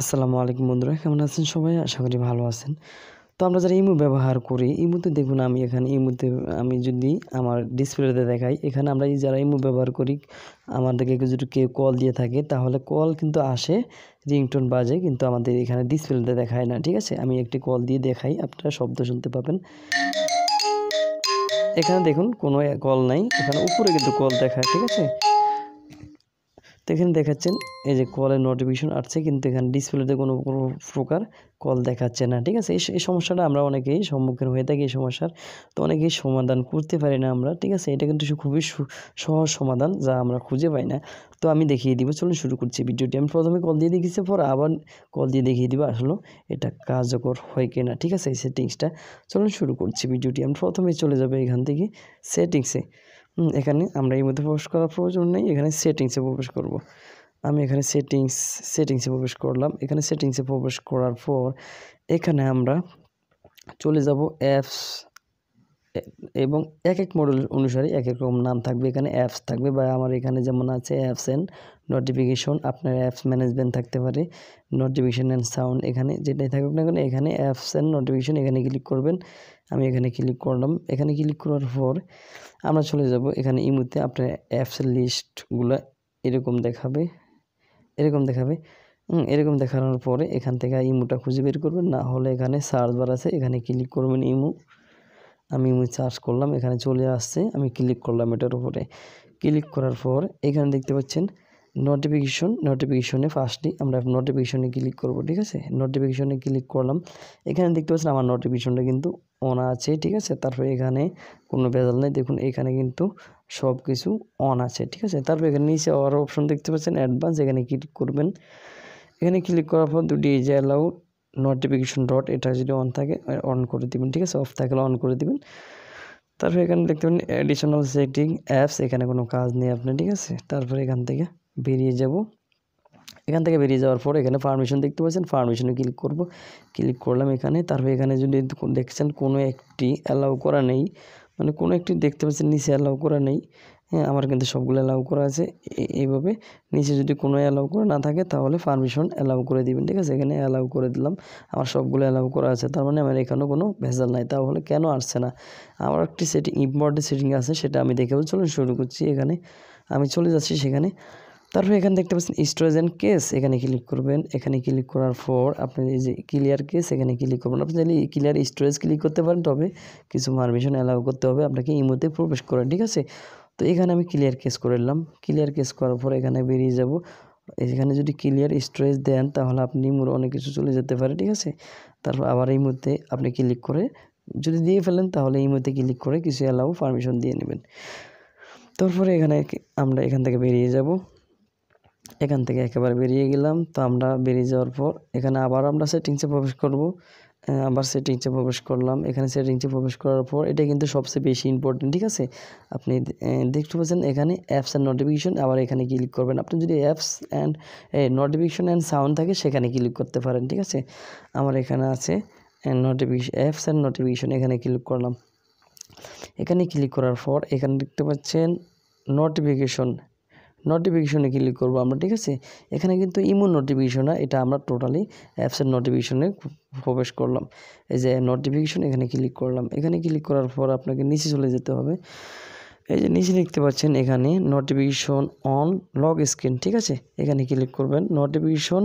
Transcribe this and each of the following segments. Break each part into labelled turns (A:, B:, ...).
A: আসসালামু আলাইকুম বন্ধুরা, কেমন আছেন সবাই? আশা করি ভালো আছেন। তো আমরা যারা ইমো ব্যবহার করি, ইমোতে দেখুন আমি এখানে ইমোতে আমি যদি আমার ডিসপ্লেতে দেখাই, এখানে আমরা যারা ইমো ব্যবহার করি, আমাদেরকে যদি কেউ কল দিয়ে থাকে তাহলে কল কিন্তু আসে, রিংটোন বাজে, কিন্তু আমাদের এখানে ডিসপ্লেতে দেখায় না। ঠিক আছে, আমি একটি কল দিয়ে দেখাই, আপনারা শব্দ শুনতে পাবেন। এখানে দেখুন কোনো কল নাই, এখানে উপরে কিন্তু কল দেখায়। ঠিক আছে, তো এখানে দেখাচ্ছেন এই যে কলের নোটিফিকেশন আসছে, কিন্তু এখানে ডিসপ্লেতে কোনো প্রকার কল দেখাচ্ছে না। ঠিক আছে, এই সমস্যাটা আমরা অনেকেই সম্মুখীন হয়ে থাকি এই সমস্যার। তো অনেকেই সমাধান করতে পারি না আমরা। ঠিক আছে, এটা কিন্তু খুবই সহজ সমাধান, যা আমরা খুঁজে পাই না। তো আমি দেখিয়ে দিব, চলুন শুরু করছি ভিডিওটি। আমি প্রথমে কল দিয়ে দেখিয়েছি, পর আবার কল দিয়ে দেখিয়ে দিব আসলে এটা কার্যকর হয় কিনা। ঠিক আছে, এই সেটিংসটা চলুন শুরু করছি ভিডিওটি। আমি প্রথমে চলে যাবে এখান থেকে সেটিংসে। এখানে আমরা এই মধ্যে প্রবেশ করার প্রয়োজন নেই, এখানে সেটিংসে প্রবেশ করব। আমি এখানে সেটিংসে প্রবেশ করলাম। এখানে সেটিংসে প্রবেশ করার পর এখানে আমরা চলে যাব অ্যাপস, এবং এক এক মডেল অনুসারে এক এক রকম নাম থাকবে। এখানে অ্যাপস থাকবে, বা আমার এখানে যেমন আছে অ্যাপস অ্যান্ড নোটিফিকেশন, আপনার অ্যাপস ম্যানেজমেন্ট থাকতে পারে, নোটিফিকেশন অ্যান্ড সাউন্ড, এখানে যেটাই থাকুক না কেন এখানে অ্যাপস অ্যান্ড নোটিফিকেশন এখানে ক্লিক করবেন। আমি এখানে ক্লিক করলাম। এখানে ক্লিক করার পর আমরা চলে যাব এখানে ইমোতে। আপনার অ্যাপসের লিস্টগুলো এরকম দেখাবে, এরকম দেখাবে। এরকম দেখানোর পরে এখান থেকে ইমোটা খুঁজে বের করবেন, না হলে এখানে সার্চ বার আছে, এখানে ক্লিক করবেন ইমো। আমি ইমো সার্চ করলাম, এখানে চলে আসছে, আমি ক্লিক করলাম এটার উপরে। ক্লিক করার পর এখানে দেখতে পাচ্ছেন নোটিফিকেশনে ফার্স্টলি আমরা নোটিফিকেশনে ক্লিক করব। ঠিক আছে, নোটিফিকেশনে ক্লিক করলাম। এখানে দেখতে পাচ্ছেন আমার নোটিফিকেশনটা কিন্তু অন আছে। ঠিক আছে, তারপরে এখানে কোনো ভেজাল নেই, দেখুন এখানে কিন্তু সব কিছু অন আছে। ঠিক আছে, তারপর এখানে নিচে আরও অপশন দেখতে পাচ্ছেন অ্যাডভান্স, এখানে ক্লিক করবেন। এখানে ক্লিক করার পর দুটি যে অ্যালাউ নোটিফিকেশন ডট, এটা যদি অন থাকে অন করে দিবেন। ঠিক আছে, অফ থাকলে অন করে দিবেন। তারপর এখানে দেখতে পাবেন অ্যাডিশনাল সেটিং অ্যাপস, এখানে কোনো কাজ নেই আপনার। ঠিক আছে, তারপরে এখান থেকে বেরিয়ে যাব। এখান থেকে বেরিয়ে যাওয়ার পর এখানে পারমিশন দেখতে পাচ্ছেন, পারমিশনে ক্লিক করব। ক্লিক করলাম এখানে। তারপর এখানে যদি দেখছেন কোনো একটি অ্যালাউ করা নেই, মানে কোনো একটি দেখতে পাচ্ছেন নিচে অ্যালাউ করা নেই। হ্যাঁ, আমার কিন্তু সবগুলো অ্যালাউ করা আছে। এইভাবে নিচে যদি কোনো অ্যালাউ করা না থাকে তাহলে পারমিশন অ্যালাউ করে দিবেন। ঠিক আছে, এখানে অ্যালাউ করে দিলাম, আমার সবগুলো অ্যালাউ করা আছে, তার মানে আমার এখানেও কোনো ভেজাল নাই। তাহলে কেন আসছে না? আমার একটি ইম্পর্টেন্ট সেটিং আছে, সেটা আমি দেখে চলুন শুরু করছি। এখানে আমি চলে যাচ্ছি সেখানে। তারপরে এখানে দেখতে পাচ্ছেন স্টোরেজ অ্যান্ড কেস, এখানে ক্লিক করবেন। এখানে ক্লিক করার পর আপনি এই যে ক্লিয়ার কেস, এখানে ক্লিক করবেন। আপনি চাইলে ক্লিয়ার স্টোরেজ ক্লিক করতে পারেন, তবে কিছু পারমিশন অ্যালাউ করতে হবে আপনাকে ইমোতে প্রবেশ করেন। ঠিক আছে, তো এখানে আমি ক্লিয়ার কেস করে নিলাম। ক্লিয়ার কেস করার পর এখানে বেরিয়ে যাব। এখানে যদি ক্লিয়ার স্টোরেজ দেন তাহলে আপনি ইমোর অনেক কিছু চলে যেতে পারে। ঠিক আছে, তারপর আবার ইমোতে আপনি ক্লিক করে যদি দিয়ে ফেলেন তাহলে ইমোতে ক্লিক করে কিছু অ্যালাউ পারমিশন দিয়ে নেবেন। তারপরে এখানে আমরা এখান থেকে বেরিয়ে যাব। এখান থেকে একেবারে বেরিয়ে গেলাম। তো আমরা বেরিয়ে যাওয়ার পর এখানে আবার আমরা সেটিংসে প্রবেশ করব। আবার সেটিংসে প্রবেশ করলাম। এখানে সেটিংসে প্রবেশ করার পর এটা কিন্তু সবচেয়ে বেশি ইম্পর্টেন্ট। ঠিক আছে, আপনি দেখতে পাচ্ছেন এখানে অ্যাপস অ্যান্ড নোটিফিকেশন, আবার এখানে ক্লিক করবেন। আপনি যদি apps and notification and sound থাকে সেখানে ক্লিক করতে পারেন। ঠিক আছে, আমার এখানে আছে নোটিফিকেশন, অ্যাপস অ্যান্ড নোটিফিকেশন, এখানে ক্লিক করলাম। এখানে ক্লিক করার পর এখানে দেখতে পাচ্ছেন নোটিফিকেশনে ক্লিক করবো আমরা। ঠিক আছে, এখানে কিন্তু ইমো নোটিফিকেশন না, এটা আমরা টোটালি অ্যাপসের নোটিফিকেশনে প্রবেশ করলাম। এই যে নোটিফিকেশন, এখানে ক্লিক করলাম। এখানে ক্লিক করার পর আপনাকে নিচে চলে যেতে হবে। এই যে নিচে দেখতে পাচ্ছেন এখানে নোটিফিকেশন অন লক স্ক্রিন। ঠিক আছে, এখানে ক্লিক করবেন নোটিফিকেশন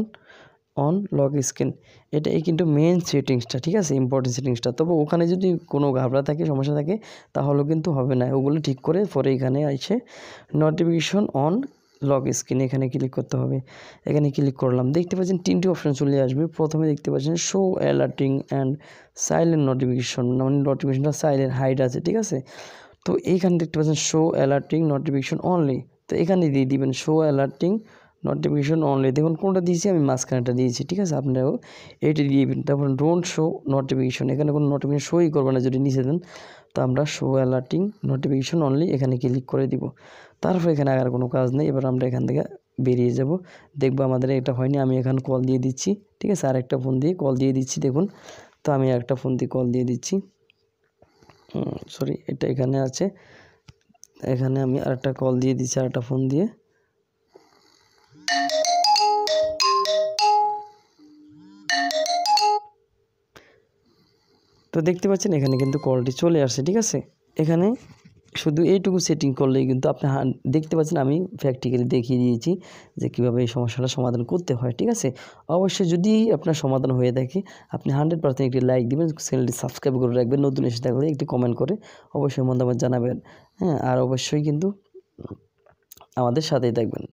A: অন লক স্ক্রিন, এটাই কিন্তু মেন সেটিংসটা। ঠিক আছে, ইম্পর্টেন্ট সেটিংসটা। তবে ওখানে যদি কোনো ঘাবড়া থাকে, সমস্যা থাকে, তাহলেও কিন্তু হবে না। ওগুলো ঠিক করে পরে এখানে এসে নোটিফিকেশন অন লক স্ক্রিন, এখানে ক্লিক করতে হবে। এখানে ক্লিক করলাম, দেখতে পাচ্ছেন তিনটি অপশন চলে আসবে। প্রথমে দেখতে পাচ্ছেন show alerting and silent notification, মানে নোটিফিকেশনটা সাইলেন্ট হাইড আছে। ঠিক আছে, তো এইখানে দেখতে পাচ্ছেন শো অ্যালার্টিং নোটিফিকেশন অনলি, তো এখানে দিয়ে দিবেন শো অ্যালার্টিং নোটিফিকেশন অনলি। দেখুন কোনটা দিয়েছি আমি, মাঝখানেটা দিয়েছি। ঠিক আছে, আপনারাও এইটা দিয়ে দিবেন। তারপর ডোন্ট শো নোটিফিকেশন, এখানে কোনো নোটিফিকেশন শোই করবে না যদি নিচে দেন। তো আমরা শো অ্যালার্টিং নোটিফিকেশন অনলি এখানে ক্লিক করে দিব। তারপর এখানে আর কোনো কাজ নেই। এবার আমরা এখান থেকে বেরিয়ে যাব। দেখবো আমাদের এটা হয়নি। আমি এখানে কল দিয়ে দিচ্ছি। ঠিক আছে, আরেকটা ফোন দিয়ে কল দিয়ে দিচ্ছি। দেখুন, তো আমি একটা ফোন দিয়ে কল দিয়ে দিচ্ছি। সরি, এটা এখানে আছে। এখানে আমি আরেকটা কল দিয়ে দিচ্ছি, আরেকটা ফোন দিয়ে। তো দেখতে পাচ্ছেন এখানে কিন্তু কলটি চলে আসছে, ঠিক আছে। এখানে শুধু এইটুকু সেটিং করলেই কিন্তু আপনি দেখতে পাচ্ছেন আমি প্র্যাকটিক্যালি দেখিয়ে দিয়েছি যে কীভাবে এই সমস্যাটা সমাধান করতে হয়, ঠিক আছে। অবশ্যই যদি আপনার সমাধান হয়ে থাকে আপনি 100% একটি লাইক দিবেন, চ্যানেলটি সাবস্ক্রাইব করে রাখবেন, নতুন এসে থাকলে একটি কমেন্ট করে অবশ্যই মতামত জানাবেন, হ্যাঁ। আর অবশ্যই কিন্তু আমাদের সাথেই থাকবেন।